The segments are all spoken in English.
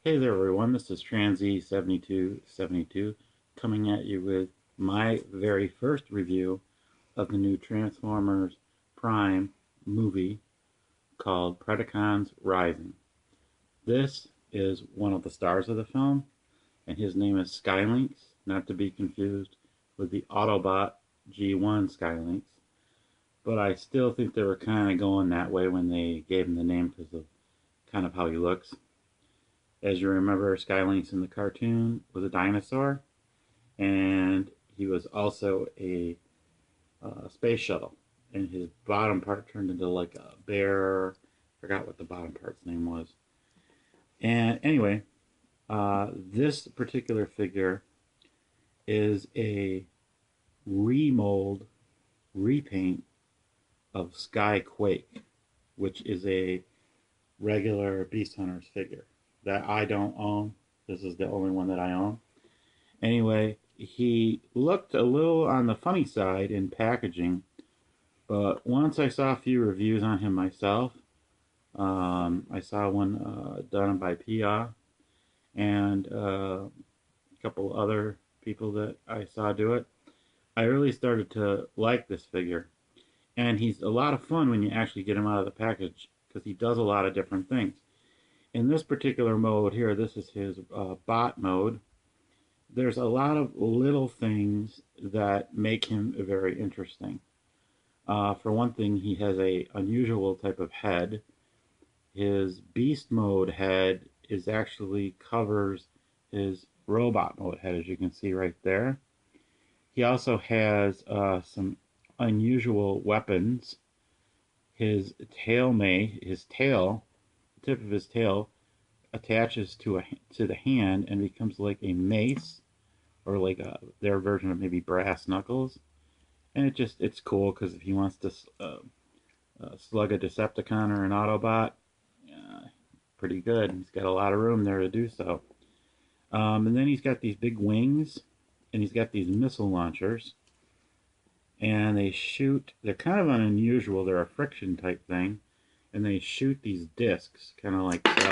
Hey there everyone, this is Transy7272 coming at you with my very first review of the new Transformers Prime movie called Predicons Rising. This is one of the stars of the film, and his name is Lynx, not to be confused with the Autobot G1 Lynx. But I still think they were kind of going that way when they gave him the name because of kind of how he looks. As you remember, Lynx in the cartoon was a dinosaur, and he was also a space shuttle. And his bottom part turned into like a bear. Forgot what the bottom part's name was. And anyway, this particular figure is a remold, repaint of Skyquake, which is a regular Beast Hunters figure that I don't own. This is the only one that I own. Anyway, he looked a little on the funny side in packaging, but once I saw a few reviews on him myself, I saw one done by Pia and a couple other people that I saw do it. I really started to like this figure, and he's a lot of fun when you actually get him out of the package because he does a lot of different things. In this particular mode here, this is his bot mode. There's a lot of little things that make him very interesting. For one thing, he has a unusual type of head. His beast mode head is actually covers his robot mode head, as you can see right there. He also has some unusual weapons. His tail, the tip of his tail, attaches to the hand and becomes like a mace, or like their version of maybe brass knuckles. And it's cool because if he wants to slug a Decepticon or an Autobot, uh, pretty good. He's got a lot of room there to do so. And then he's got these big wings, and he's got these missile launchers, and they shoot. They're kind of unusual. They're a friction type thing, and they shoot these discs, kind of like so.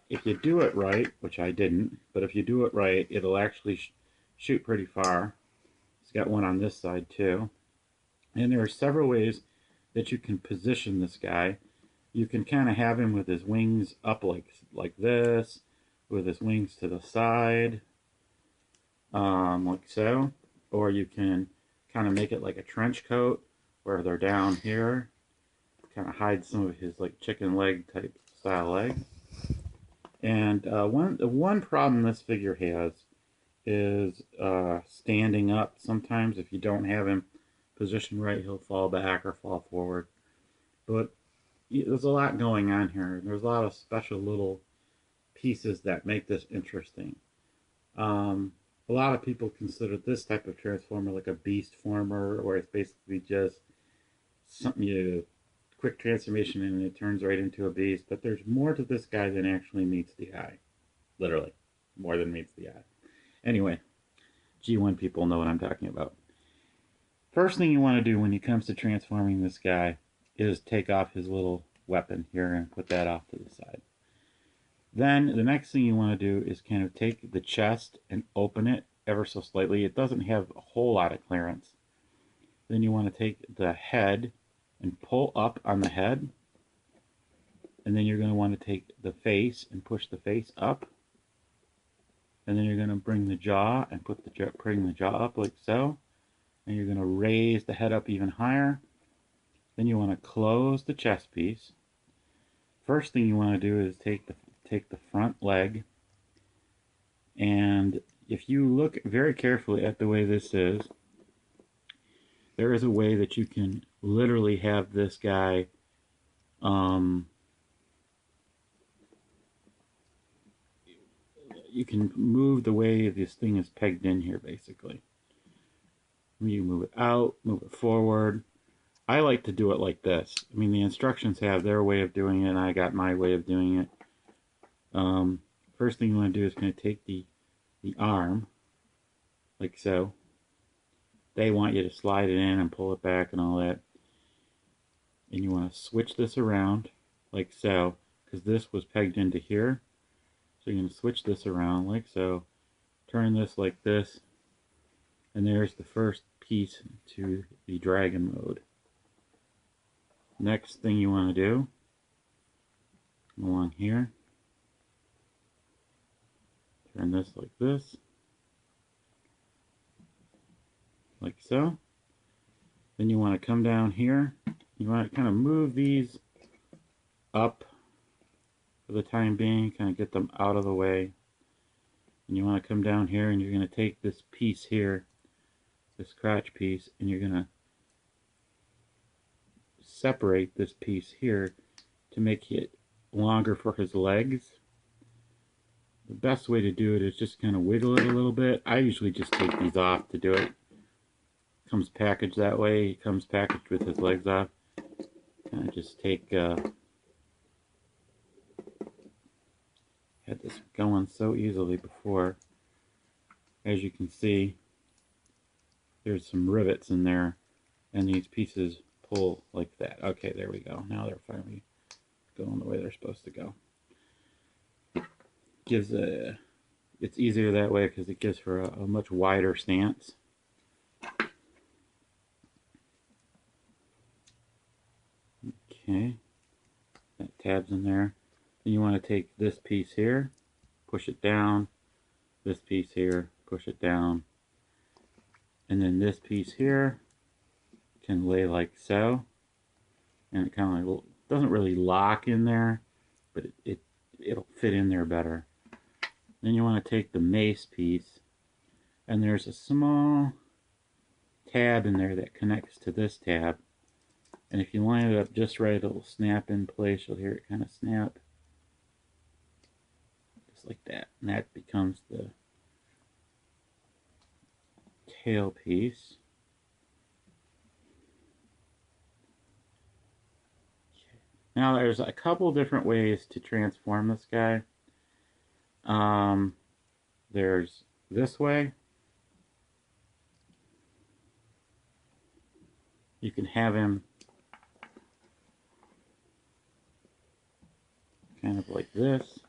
If you do it right, which I didn't, but if you do it right, it'll actually shoot pretty far. It's got one on this side too. And there are several ways that you can position this guy. You can kind of have him with his wings up like this, with his wings to the side, like so. Or you can kind of make it like a trench coat, where they're down here, kind of hide some of his like chicken leg type style legs. And one problem this figure has is standing up. Sometimes if you don't have him positioned right, he'll fall back or fall forward. But there's a lot going on here. There's a lot of special little pieces that make this interesting. A lot of people consider this type of transformer like a beast former, where it's basically just something you quick transformation and it turns right into a beast. But there's more to this guy than actually meets the eye. Literally, more than meets the eye. Anyway, G1 people know what I'm talking about. First thing you want to do when it comes to transforming this guy is take off his little weapon here and put that off to the side. Then the next thing you want to do is kind of take the chest and open it ever so slightly. It doesn't have a whole lot of clearance. Then you want to take the head and pull up on the head. And then you're going to want to take the face and push the face up. And then you're going to bring the jaw and bring the jaw up like so. And you're going to raise the head up even higher. Then you want to close the chest piece. First thing you want to do is take the front leg, and if you look very carefully at the way this is, there is a way that you can literally have this guy you can move the way this thing is pegged in here basically. You move it out, move it forward. I like to do it like this. I mean, the instructions have their way of doing it, and I got my way of doing it. First thing you want to do is kind of take the arm, like so. They want you to slide it in and pull it back and all that. And you want to switch this around, like so, because this was pegged into here. So you're going to switch this around like so, turn this like this, and there's the first piece to the dragon mode. Next thing you want to do, come along here, turn this like this, like so. Then you want to come down here, you want to kind of move these up for the time being, kind of get them out of the way. And you want to come down here and you're going to take this piece here, this crotch piece, and you're going to separate this piece here to make it longer for his legs. The best way to do it is just kind of wiggle it a little bit. I usually just take these off to do it. Comes packaged that way. He comes packaged with his legs off. Kind of just take had this going so easily before. As you can see, there's some rivets in there, and these pieces pull like that. Okay, there we go. Now they're finally going the way they're supposed to go. Gives a, it's easier that way because it gives for a much wider stance. Okay, that tab's in there. Then you want to take this piece here, push it down, this piece here, push it down, and then this piece here can lay like so, and it kind of like, doesn't really lock in there, but it'll fit in there better. Then you want to take the mace piece, and there's a small tab in there that connects to this tab, and if you line it up just right, it'll snap in place. You'll hear it kind of snap just like that, and that becomes the tail piece. Now there's a couple different ways to transform this guy. There's this way. You can have him kind of like this.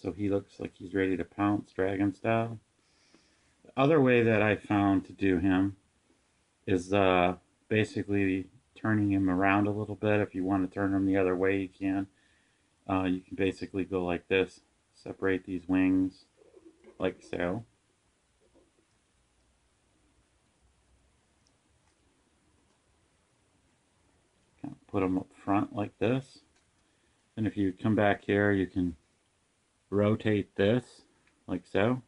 So he looks like he's ready to pounce dragon style. The other way that I found to do him is basically turning him around a little bit. If you want to turn him the other way, you can. You can basically go like this, separate these wings like so. Kind of put them up front like this. And if you come back here, you can rotate this like so.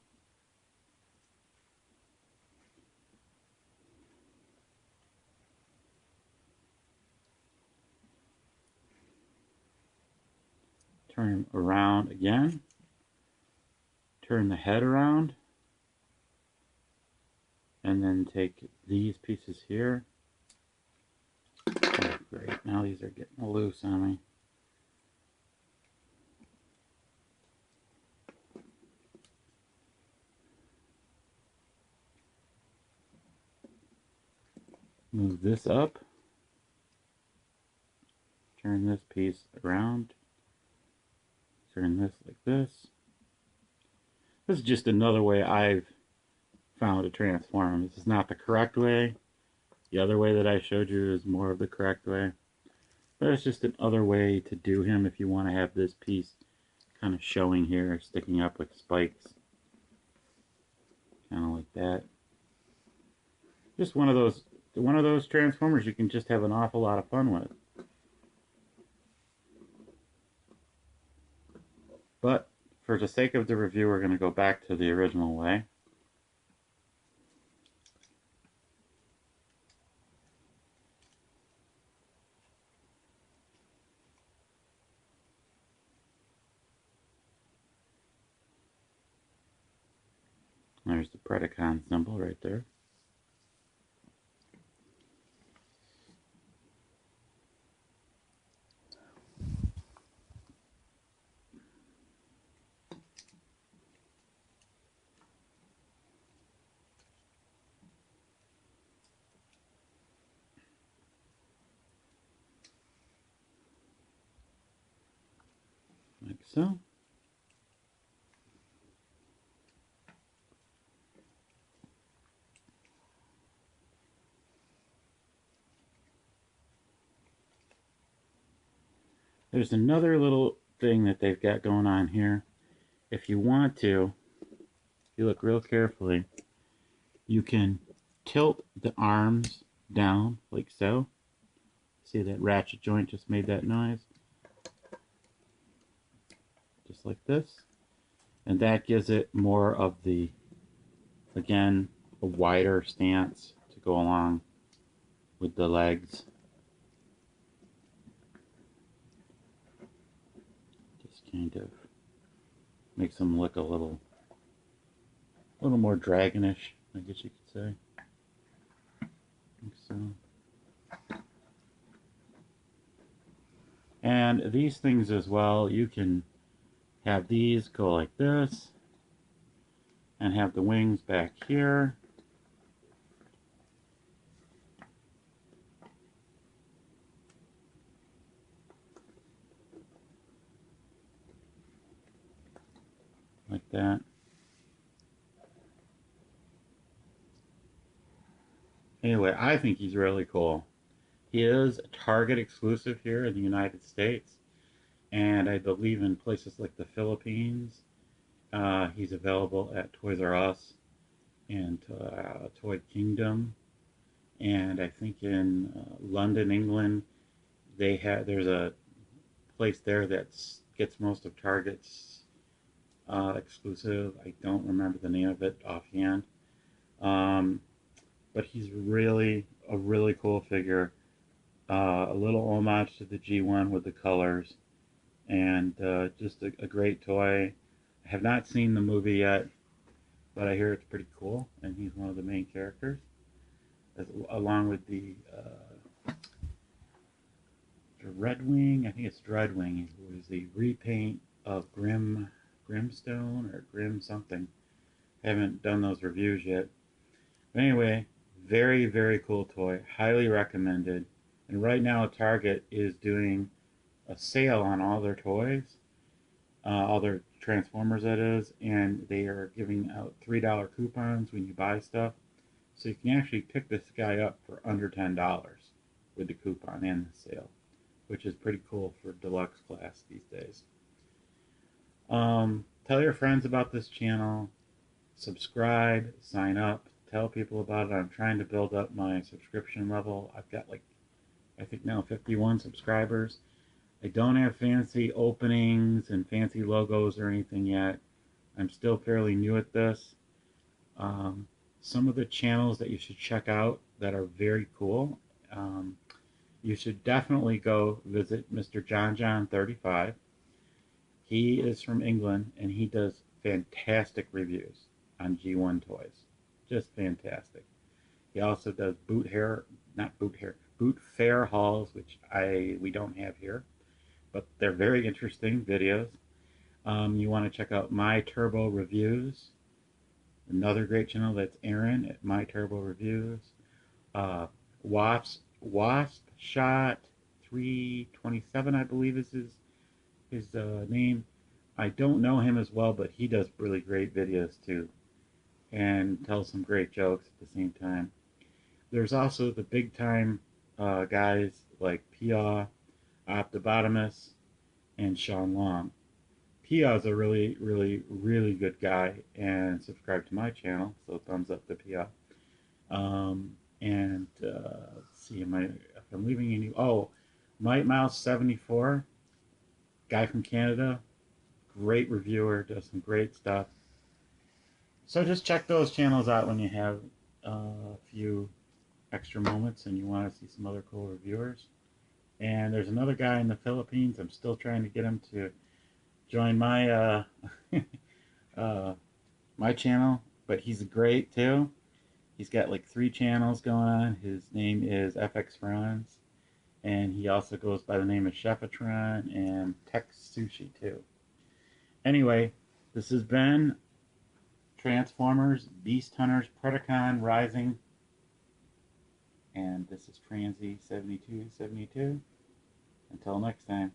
Turn him around again. Turn the head around. And then take these pieces here. Oh, great. Now these are getting loose on me. Move this up. Turn this piece around. Turn this like this. This is just another way I've found to transform him. This is not the correct way. The other way that I showed you is more of the correct way. But it's just another way to do him if you want to have this piece kind of showing here, sticking up with spikes. Kind of like that. Just one of those transformers you can just have an awful lot of fun with. But for the sake of the review, we're going to go back to the original way. There's the Predicon symbol right there. so. There's another little thing that they've got going on here. If you want to, if you look real carefully, you can tilt the arms down like so. See that ratchet joint just made that noise? Just like this. And that gives it more of the, again, a wider stance to go along with the legs. Just kind of makes them look a little more dragonish, I guess you could say. Like so. And these things as well, you can have these go like this and have the wings back here. Like that. Anyway, I think he's really cool. He is Target exclusive here in the United States, and I believe in places like the Philippines. He's available at Toys R Us and Toy Kingdom, and I think in London, England, there's a place there that gets most of Target's exclusive. I don't remember the name of it offhand. But he's really a really cool figure. A little homage to the G1 with the colors, and just a great toy. I have not seen the movie yet, but I hear it's pretty cool, and he's one of the main characters, along with the Dreadwing. I think it's Dreadwing. It was the repaint of Grimstone or Grim something. I haven't done those reviews yet. But anyway, very, very cool toy. Highly recommended. And right now Target is doing a sale on all their toys, all their Transformers that is, and they are giving out $3 coupons when you buy stuff. So you can actually pick this guy up for under $10 with the coupon and the sale, which is pretty cool for deluxe class these days. Tell your friends about this channel, subscribe, sign up, tell people about it. I'm trying to build up my subscription level. I've got like, I think now 51 subscribers. I don't have fancy openings and fancy logos or anything yet. I'm still fairly new at this. Some of the channels that you should check out that are very cool. You should definitely go visit Mr. John 35. He is from England and he does fantastic reviews on G1 toys. Just fantastic. He also does boot fair hauls, which we don't have here, but they're very interesting videos. You want to check out My Turbo Reviews, another great channel. That's Aaron at My Turbo Reviews. Wasp Shot 327, I believe is his name. I don't know him as well, but he does really great videos too, and tells some great jokes at the same time. There's also the big time guys like Pia, Optibotamus, and Sean Long. Pia's a really, really, really good guy, and subscribe to my channel, so thumbs up to Pia. Let's see, if I'm leaving any, Might Mouse 74, guy from Canada, great reviewer, does some great stuff. So just check those channels out when you have a few extra moments and you want to see some other cool reviewers. And there's another guy in the Philippines. I'm still trying to get him to join my my channel, but he's great too. He's got like 3 channels going on. His name is FX Franz, and he also goes by the name of Chefatron and Tech Sushi too. Anyway, this has been Transformers Beast Hunters Predicon Rising, and this is Transy 7272. Until next time.